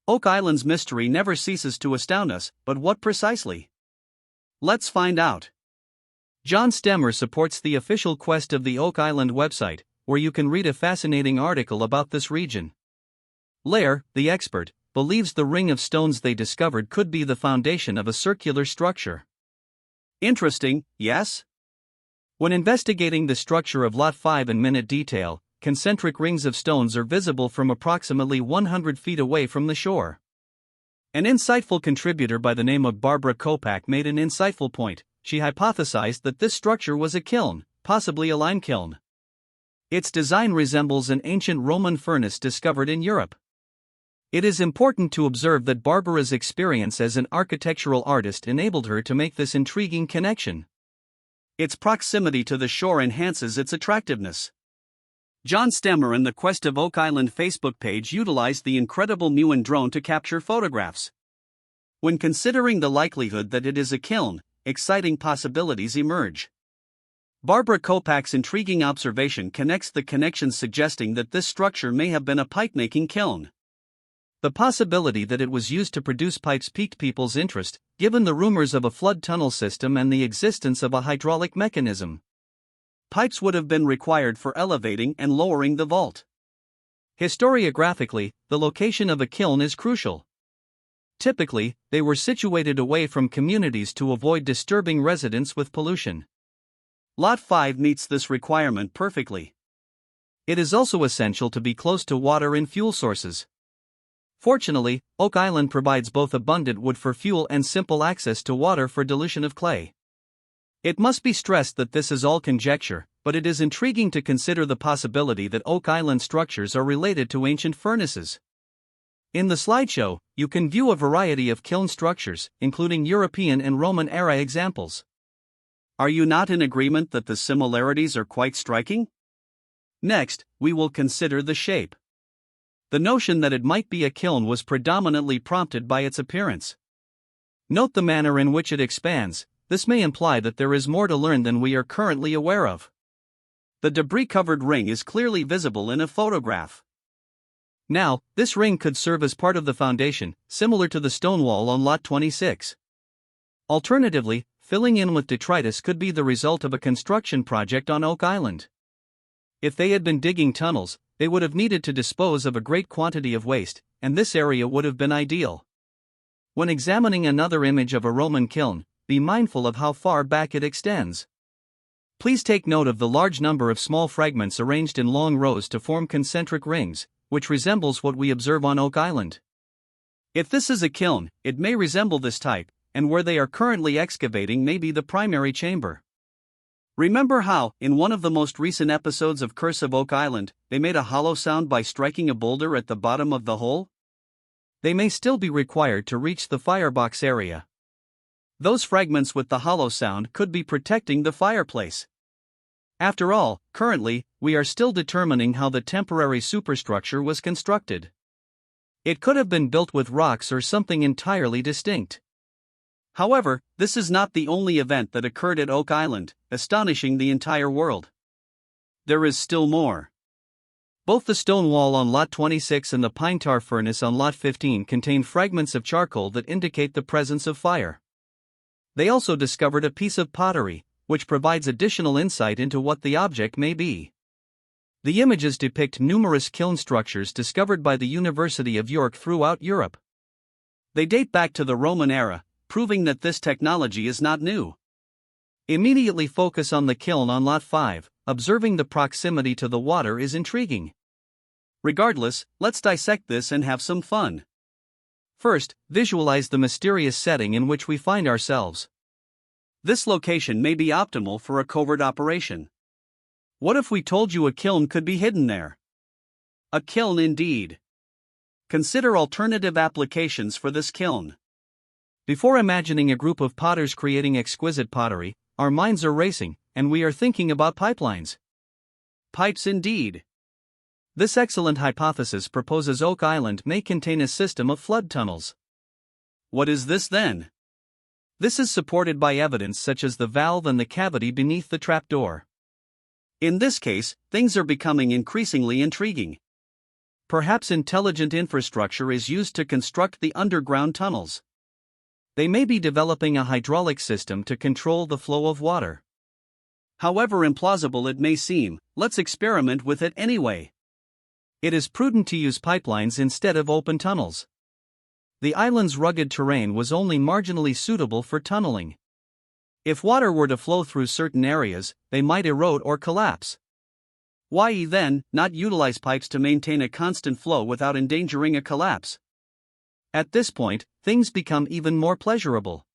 Oak Island's mystery never ceases to astound us, but what precisely? Let's find out. John Stemmer supports the official Quest of the Oak Island website, where you can read a fascinating article about this region. Lair, the expert, believes the ring of stones they discovered could be the foundation of a circular structure. Interesting, yes? When investigating the structure of Lot 5 in minute detail, concentric rings of stones are visible from approximately 100 feet away from the shore. An insightful contributor by the name of Barbara Kopak made an insightful point. She hypothesized that this structure was a kiln, possibly a lime kiln. Its design resembles an ancient Roman furnace discovered in Europe. It is important to observe that Barbara's experience as an architectural artist enabled her to make this intriguing connection. Its proximity to the shore enhances its attractiveness. John Stemmer and the Quest of Oak Island Facebook page utilized the incredible Muon drone to capture photographs. When considering the likelihood that it is a kiln, exciting possibilities emerge. Barbara Kopak's intriguing observation connects the connections, suggesting that this structure may have been a pipe-making kiln. The possibility that it was used to produce pipes piqued people's interest, given the rumors of a flood tunnel system and the existence of a hydraulic mechanism. Pipes would have been required for elevating and lowering the vault. Historiographically, the location of a kiln is crucial. Typically, they were situated away from communities to avoid disturbing residents with pollution. Lot 5 meets this requirement perfectly. It is also essential to be close to water and fuel sources. Fortunately, Oak Island provides both abundant wood for fuel and simple access to water for dilution of clay. It must be stressed that this is all conjecture, but it is intriguing to consider the possibility that Oak Island structures are related to ancient furnaces. In the slideshow, you can view a variety of kiln structures, including European and Roman-era examples. Are you not in agreement that the similarities are quite striking? Next, we will consider the shape. The notion that it might be a kiln was predominantly prompted by its appearance. Note the manner in which it expands. This may imply that there is more to learn than we are currently aware of. The debris-covered ring is clearly visible in a photograph. Now, this ring could serve as part of the foundation, similar to the stone wall on Lot 26. Alternatively, filling in with detritus could be the result of a construction project on Oak Island. If they had been digging tunnels, they would have needed to dispose of a great quantity of waste, and this area would have been ideal. When examining another image of a Roman kiln, be mindful of how far back it extends. Please take note of the large number of small fragments arranged in long rows to form concentric rings, which resembles what we observe on Oak Island. If this is a kiln, it may resemble this type, and where they are currently excavating may be the primary chamber. Remember how, in one of the most recent episodes of Curse of Oak Island, they made a hollow sound by striking a boulder at the bottom of the hole? They may still be required to reach the firebox area. Those fragments with the hollow sound could be protecting the fireplace. After all, currently, we are still determining how the temporary superstructure was constructed. It could have been built with rocks or something entirely distinct. However, this is not the only event that occurred at Oak Island, astonishing the entire world. There is still more. Both the stone wall on Lot 26 and the pine tar furnace on Lot 15 contain fragments of charcoal that indicate the presence of fire. They also discovered a piece of pottery, which provides additional insight into what the object may be. The images depict numerous kiln structures discovered by the University of York throughout Europe. They date back to the Roman era, proving that this technology is not new. Immediately focus on the kiln on Lot 5, observing the proximity to the water is intriguing. Regardless, let's dissect this and have some fun. First, visualize the mysterious setting in which we find ourselves. This location may be optimal for a covert operation. What if we told you a kiln could be hidden there? A kiln indeed. Consider alternative applications for this kiln. Before imagining a group of potters creating exquisite pottery, our minds are racing, and we are thinking about pipelines. Pipes indeed. This excellent hypothesis proposes Oak Island may contain a system of flood tunnels. What is this then? This is supported by evidence such as the valve and the cavity beneath the trapdoor. In this case, things are becoming increasingly intriguing. Perhaps intelligent infrastructure is used to construct the underground tunnels. They may be developing a hydraulic system to control the flow of water. However implausible it may seem, let's experiment with it anyway. It is prudent to use pipelines instead of open tunnels. The island's rugged terrain was only marginally suitable for tunneling. If water were to flow through certain areas, they might erode or collapse. Why then not utilize pipes to maintain a constant flow without endangering a collapse? At this point, things become even more pleasurable.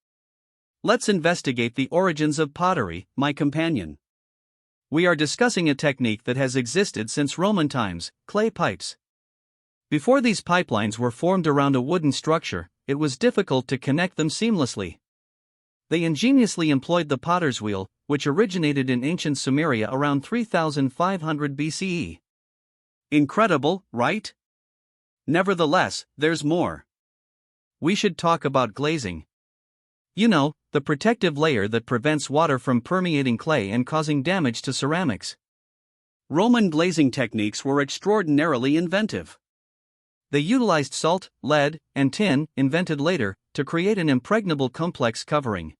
Let's investigate the origins of pottery, my companion. We are discussing a technique that has existed since Roman times: clay pipes. Before these pipelines were formed around a wooden structure, it was difficult to connect them seamlessly. They ingeniously employed the potter's wheel, which originated in ancient Sumeria around 3500 BCE. Incredible, right? Nevertheless, there's more. We should talk about glazing. You know, the protective layer that prevents water from permeating clay and causing damage to ceramics. Roman glazing techniques were extraordinarily inventive. They utilized salt, lead, and tin, invented later, to create an impregnable complex covering.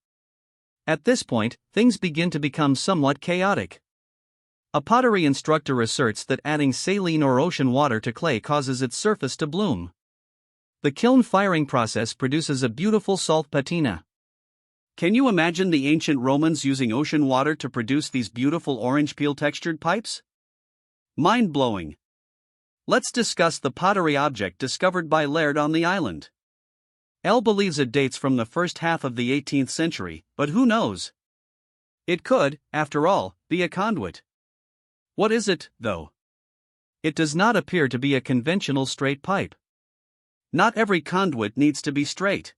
At this point, things begin to become somewhat chaotic. A pottery instructor asserts that adding saline or ocean water to clay causes its surface to bloom. The kiln firing process produces a beautiful salt patina. Can you imagine the ancient Romans using ocean water to produce these beautiful orange peel textured pipes? Mind-blowing. Let's discuss the pottery object discovered by Laird on the island. L believes it dates from the first half of the 18th century, but who knows? It could, after all, be a conduit. What is it, though? It does not appear to be a conventional straight pipe. Not every conduit needs to be straight.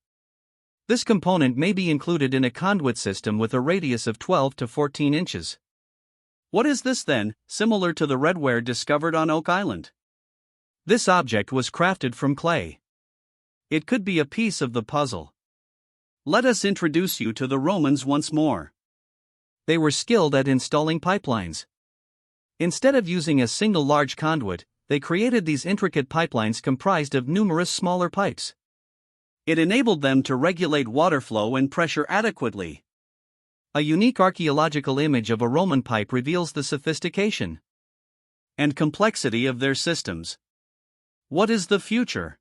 This component may be included in a conduit system with a radius of 12 to 14 inches. What is this then, similar to the redware discovered on Oak Island? This object was crafted from clay. It could be a piece of the puzzle. Let us introduce you to the Romans once more. They were skilled at installing pipelines. Instead of using a single large conduit, they created these intricate pipelines comprised of numerous smaller pipes. It enabled them to regulate water flow and pressure adequately. A unique archaeological image of a Roman pipe reveals the sophistication and complexity of their systems. What is the future?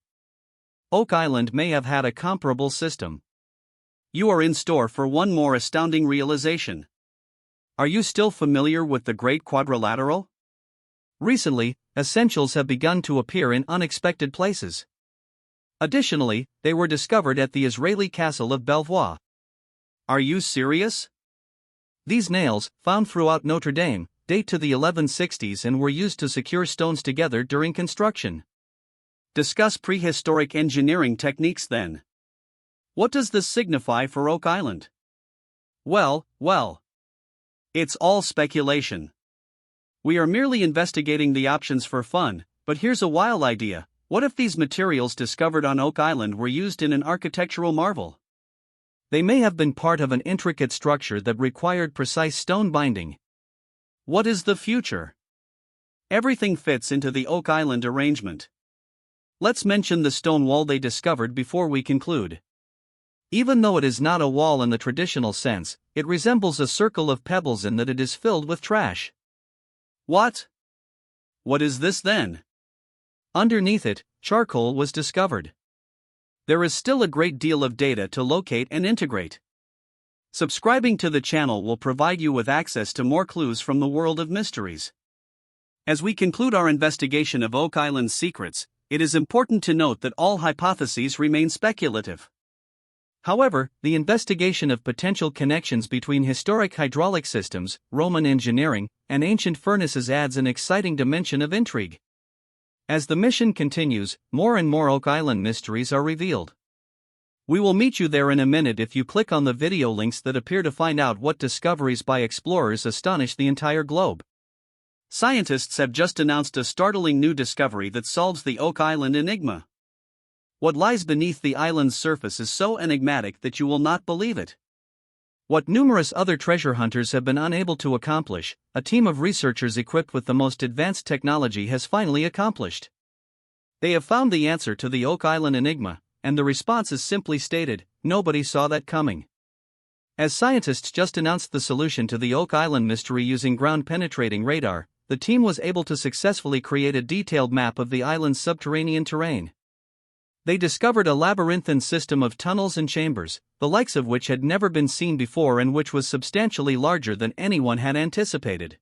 Oak Island may have had a comparable system. You are in store for one more astounding realization. Are you still familiar with the Great Quadrilateral? Recently, essentials have begun to appear in unexpected places. Additionally, they were discovered at the Israeli castle of Belvoir. Are you serious? These nails, found throughout Notre Dame, date to the 1160s and were used to secure stones together during construction. Discuss prehistoric engineering techniques then. What does this signify for Oak Island? Well. It's all speculation. We are merely investigating the options for fun, but here's a wild idea. What if these materials discovered on Oak Island were used in an architectural marvel? They may have been part of an intricate structure that required precise stone binding. What is the future? Everything fits into the Oak Island arrangement. Let's mention the stone wall they discovered before we conclude. Even though it is not a wall in the traditional sense, it resembles a circle of pebbles in that it is filled with trash. What? What is this then? Underneath it, charcoal was discovered. There is still a great deal of data to locate and integrate. Subscribing to the channel will provide you with access to more clues from the world of mysteries. As we conclude our investigation of Oak Island's secrets, it is important to note that all hypotheses remain speculative. However, the investigation of potential connections between historic hydraulic systems, Roman engineering, and ancient furnaces adds an exciting dimension of intrigue. As the mission continues, more and more Oak Island mysteries are revealed. We will meet you there in a minute if you click on the video links that appear to find out what discoveries by explorers astonish the entire globe. Scientists have just announced a startling new discovery that solves the Oak Island enigma. What lies beneath the island's surface is so enigmatic that you will not believe it. What numerous other treasure hunters have been unable to accomplish, a team of researchers equipped with the most advanced technology has finally accomplished. They have found the answer to the Oak Island enigma, and the response is simply stated: nobody saw that coming. As scientists just announced the solution to the Oak Island mystery using ground-penetrating radar, the team was able to successfully create a detailed map of the island's subterranean terrain. They discovered a labyrinthine system of tunnels and chambers, the likes of which had never been seen before and which was substantially larger than anyone had anticipated.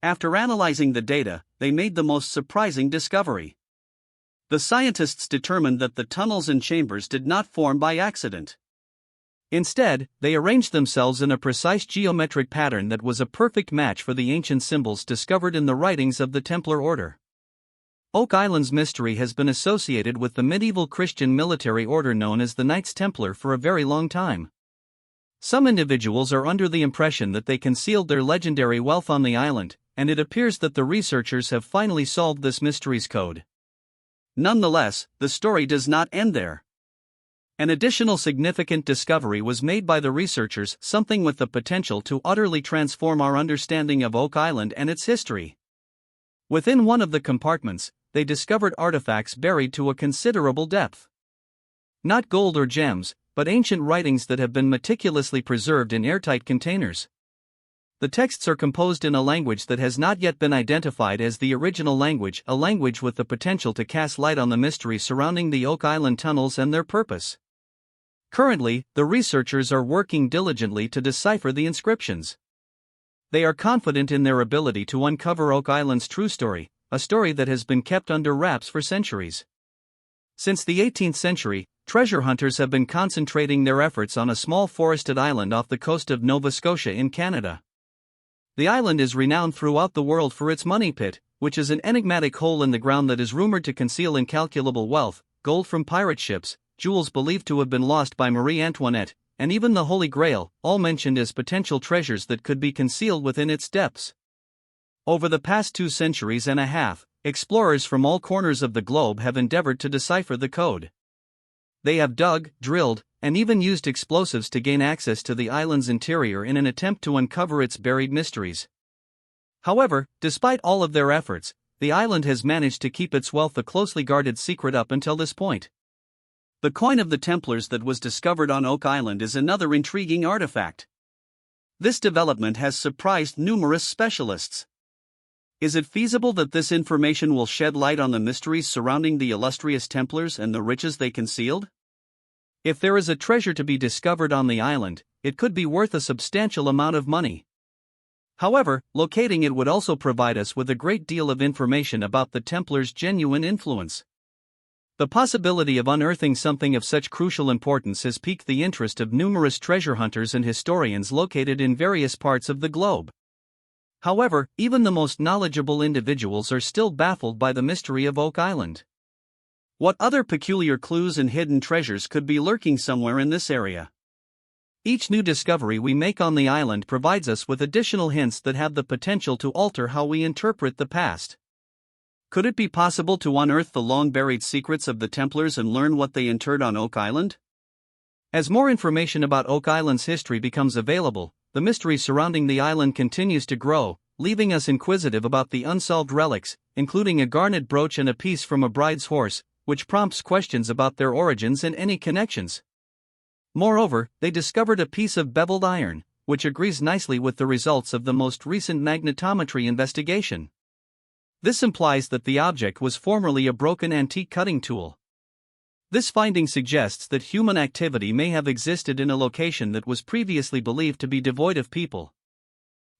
After analyzing the data, they made the most surprising discovery. The scientists determined that the tunnels and chambers did not form by accident. Instead, they arranged themselves in a precise geometric pattern that was a perfect match for the ancient symbols discovered in the writings of the Templar order. Oak Island's mystery has been associated with the medieval Christian military order known as the Knights Templar for a very long time. Some individuals are under the impression that they concealed their legendary wealth on the island, and it appears that the researchers have finally solved this mystery's code. Nonetheless, the story does not end there. An additional significant discovery was made by the researchers, something with the potential to utterly transform our understanding of Oak Island and its history. Within one of the compartments, they discovered artifacts buried to a considerable depth. Not gold or gems, but ancient writings that have been meticulously preserved in airtight containers. The texts are composed in a language that has not yet been identified as the original language, a language with the potential to cast light on the mystery surrounding the Oak Island tunnels and their purpose. Currently, the researchers are working diligently to decipher the inscriptions. They are confident in their ability to uncover Oak Island's true story, a story that has been kept under wraps for centuries. Since the 18th century, treasure hunters have been concentrating their efforts on a small forested island off the coast of Nova Scotia in Canada. The island is renowned throughout the world for its money pit, which is an enigmatic hole in the ground that is rumored to conceal incalculable wealth, gold from pirate ships, jewels believed to have been lost by Marie Antoinette, and even the Holy Grail, all mentioned as potential treasures that could be concealed within its depths. Over the past 2 centuries and a half, explorers from all corners of the globe have endeavored to decipher the code. They have dug, drilled, and even used explosives to gain access to the island's interior in an attempt to uncover its buried mysteries. However, despite all of their efforts, the island has managed to keep its wealth a closely guarded secret up until this point. The coin of the Templars that was discovered on Oak Island is another intriguing artifact. This development has surprised numerous specialists. Is it feasible that this information will shed light on the mysteries surrounding the illustrious Templars and the riches they concealed? If there is a treasure to be discovered on the island, it could be worth a substantial amount of money. However, locating it would also provide us with a great deal of information about the Templars' genuine influence. The possibility of unearthing something of such crucial importance has piqued the interest of numerous treasure hunters and historians located in various parts of the globe. However, even the most knowledgeable individuals are still baffled by the mystery of Oak Island. What other peculiar clues and hidden treasures could be lurking somewhere in this area? Each new discovery we make on the island provides us with additional hints that have the potential to alter how we interpret the past. Could it be possible to unearth the long-buried secrets of the Templars and learn what they interred on Oak Island? As more information about Oak Island's history becomes available, the mystery surrounding the island continues to grow, leaving us inquisitive about the unsolved relics, including a garnet brooch and a piece from a bride's horse, which prompts questions about their origins and any connections. Moreover, they discovered a piece of beveled iron, which agrees nicely with the results of the most recent magnetometry investigation. This implies that the object was formerly a broken antique cutting tool. This finding suggests that human activity may have existed in a location that was previously believed to be devoid of people.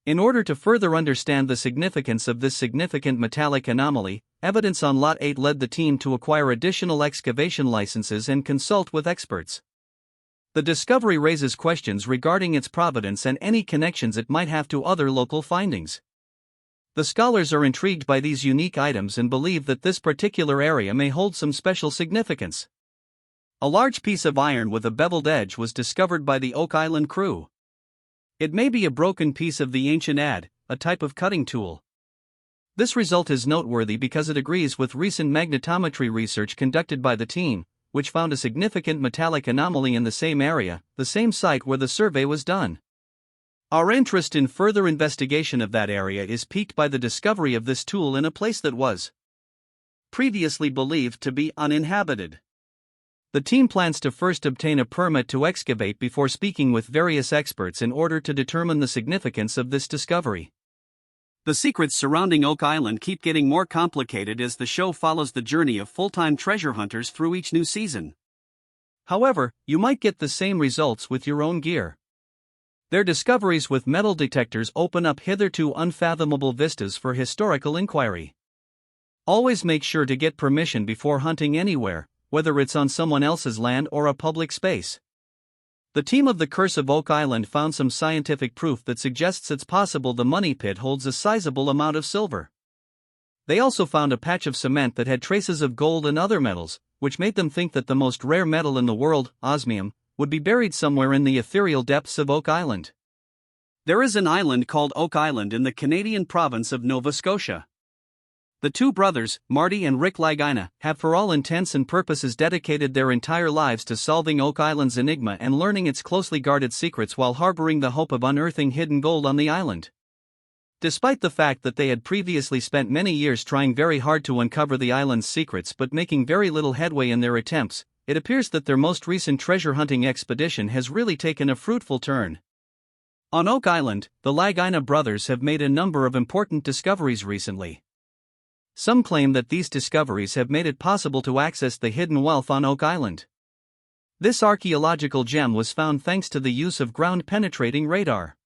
In order to further understand the significance of this significant metallic anomaly, evidence on Lot 8 led the team to acquire additional excavation licenses and consult with experts. The discovery raises questions regarding its provenance and any connections it might have to other local findings. The scholars are intrigued by these unique items and believe that this particular area may hold some special significance. A large piece of iron with a beveled edge was discovered by the Oak Island crew. It may be a broken piece of the ancient adze, a type of cutting tool. This result is noteworthy because it agrees with recent magnetometry research conducted by the team, which found a significant metallic anomaly in the same area, the same site where the survey was done. Our interest in further investigation of that area is piqued by the discovery of this tool in a place that was previously believed to be uninhabited. The team plans to first obtain a permit to excavate before speaking with various experts in order to determine the significance of this discovery. The secrets surrounding Oak Island keep getting more complicated as the show follows the journey of full-time treasure hunters through each new season. However, you might get the same results with your own gear. Their discoveries with metal detectors open up hitherto unfathomable vistas for historical inquiry. Always make sure to get permission before hunting anywhere, whether it's on someone else's land or a public space. The team of The Curse of Oak Island found some scientific proof that suggests it's possible the money pit holds a sizable amount of silver. They also found a patch of cement that had traces of gold and other metals, which made them think that the most rare metal in the world, osmium, would be buried somewhere in the ethereal depths of Oak Island. There is an island called Oak Island in the Canadian province of Nova Scotia. The two brothers, Marty and Rick Lagina, have for all intents and purposes dedicated their entire lives to solving Oak Island's enigma and learning its closely guarded secrets while harboring the hope of unearthing hidden gold on the island. Despite the fact that they had previously spent many years trying very hard to uncover the island's secrets but making very little headway in their attempts, it appears that their most recent treasure hunting expedition has really taken a fruitful turn. On Oak Island, the Lagina brothers have made a number of important discoveries recently. Some claim that these discoveries have made it possible to access the hidden wealth on Oak Island. This archaeological gem was found thanks to the use of ground-penetrating radar.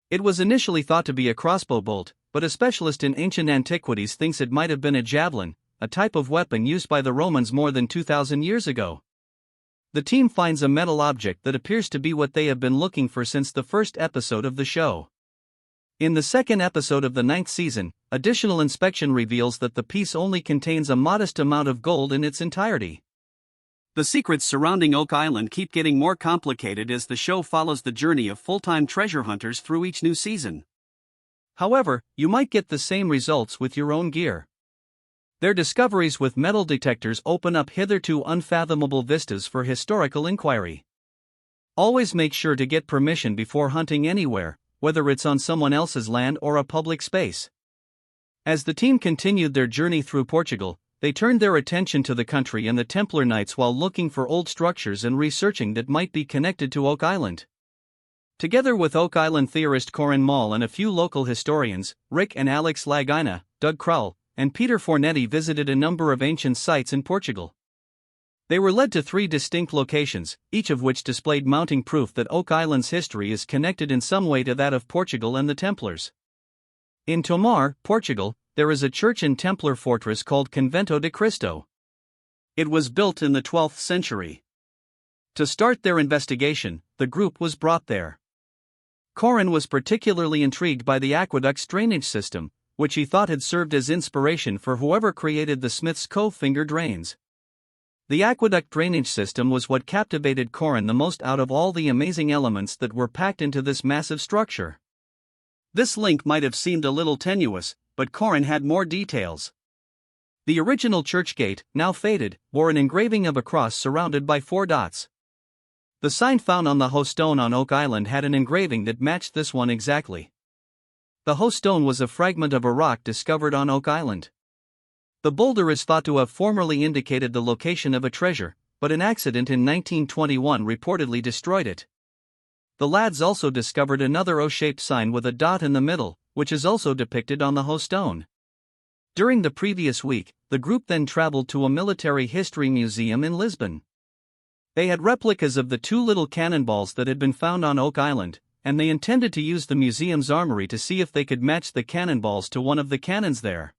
It was initially thought to be a crossbow bolt, but a specialist in ancient antiquities thinks it might have been a javelin, a type of weapon used by the Romans more than 2,000 years ago. The team finds a metal object that appears to be what they have been looking for since the first episode of the show. In the second episode of the 9th season, additional inspection reveals that the piece only contains a modest amount of gold in its entirety. The secrets surrounding Oak Island keep getting more complicated as the show follows the journey of full-time treasure hunters through each new season. However, you might get the same results with your own gear. Their discoveries with metal detectors open up hitherto unfathomable vistas for historical inquiry. Always make sure to get permission before hunting anywhere, whether it's on someone else's land or a public space. As the team continued their journey through Portugal, they turned their attention to the country and the Templar Knights while looking for old structures and researching that might be connected to Oak Island. Together with Oak Island theorist Corin Mall and a few local historians, Rick and Alex Lagina, Doug Crowell, and Peter Fornetti visited a number of ancient sites in Portugal. They were led to 3 distinct locations, each of which displayed mounting proof that Oak Island's history is connected in some way to that of Portugal and the Templars. In Tomar, Portugal, there is a church and Templar fortress called Convento de Cristo. It was built in the 12th century. To start their investigation, the group was brought there. Corin was particularly intrigued by the aqueduct's drainage system, which he thought had served as inspiration for whoever created the Smith's Cove finger drains. The aqueduct drainage system was what captivated Corin the most out of all the amazing elements that were packed into this massive structure. This link might have seemed a little tenuous, but Corin had more details. The original church gate, now faded, bore an engraving of a cross surrounded by 4 dots. The sign found on the host stone on Oak Island had an engraving that matched this one exactly. The host stone was a fragment of a rock discovered on Oak Island. The boulder is thought to have formerly indicated the location of a treasure, but an accident in 1921 reportedly destroyed it. The lads also discovered another O-shaped sign with a dot in the middle, which is also depicted on the host stone. During the previous week, the group then traveled to a military history museum in Lisbon. They had replicas of the 2 little cannonballs that had been found on Oak Island, and they intended to use the museum's armory to see if they could match the cannonballs to one of the cannons there.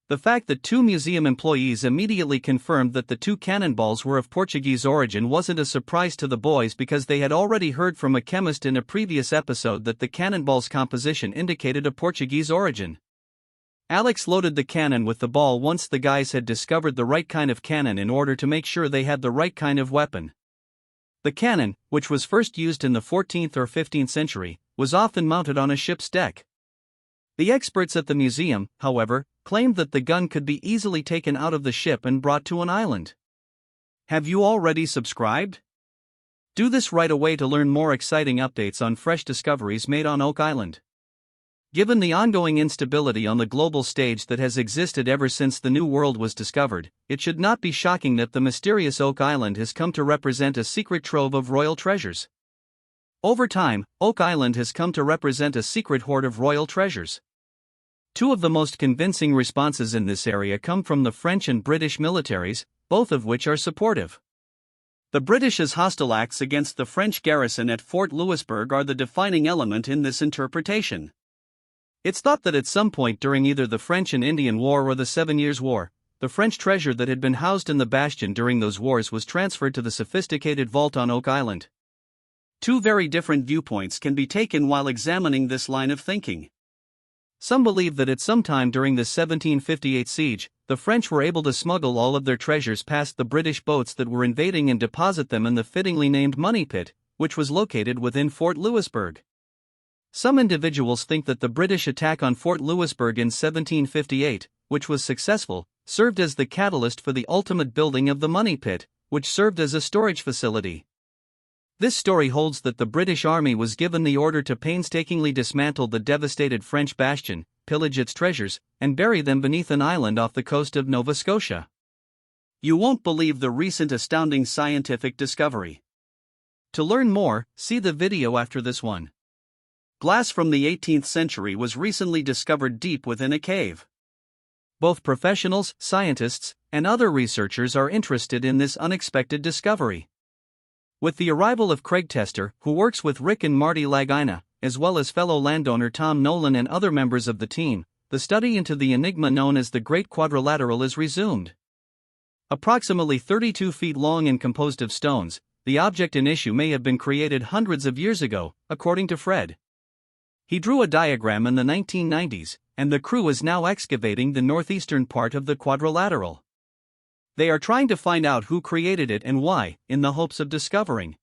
The fact that 2 museum employees immediately confirmed that the 2 cannonballs were of Portuguese origin wasn't a surprise to the boys because they had already heard from a chemist in a previous episode that the cannonball's composition indicated a Portuguese origin. Alex loaded the cannon with the ball once the guys had discovered the right kind of cannon in order to make sure they had the right kind of weapon. The cannon, which was first used in the 14th or 15th century, was often mounted on a ship's deck. The experts at the museum, however, claimed that the gun could be easily taken out of the ship and brought to an island. Have you already subscribed? Do this right away to learn more exciting updates on fresh discoveries made on Oak Island. Given the ongoing instability on the global stage that has existed ever since the New World was discovered, it should not be shocking that the mysterious Oak Island has come to represent a secret trove of royal treasures. Over time, Oak Island has come to represent a secret hoard of royal treasures. Two of the most convincing responses in this area come from the French and British militaries, both of which are supportive. The British's hostile acts against the French garrison at Fort Louisbourg are the defining element in this interpretation. It's thought that at some point during either the French and Indian War or the 7 Years' War, the French treasure that had been housed in the bastion during those wars was transferred to the sophisticated vault on Oak Island. Two very different viewpoints can be taken while examining this line of thinking. Some believe that at some time during the 1758 siege, the French were able to smuggle all of their treasures past the British boats that were invading and deposit them in the fittingly named Money Pit, which was located within Fort Louisbourg. Some individuals think that the British attack on Fort Louisbourg in 1758, which was successful, served as the catalyst for the ultimate building of the Money Pit, which served as a storage facility. This story holds that the British Army was given the order to painstakingly dismantle the devastated French bastion, pillage its treasures, and bury them beneath an island off the coast of Nova Scotia. You won't believe the recent astounding scientific discovery. To learn more, see the video after this one. Glass from the 18th century was recently discovered deep within a cave. Both professionals, scientists, and other researchers are interested in this unexpected discovery. With the arrival of Craig Tester, who works with Rick and Marty Lagina, as well as fellow landowner Tom Nolan and other members of the team, the study into the enigma known as the Great Quadrilateral is resumed. Approximately 32 feet long and composed of stones, the object in issue may have been created hundreds of years ago, according to Fred. He drew a diagram in the 1990s, and the crew is now excavating the northeastern part of the quadrilateral. They are trying to find out who created it and why, in the hopes of discovering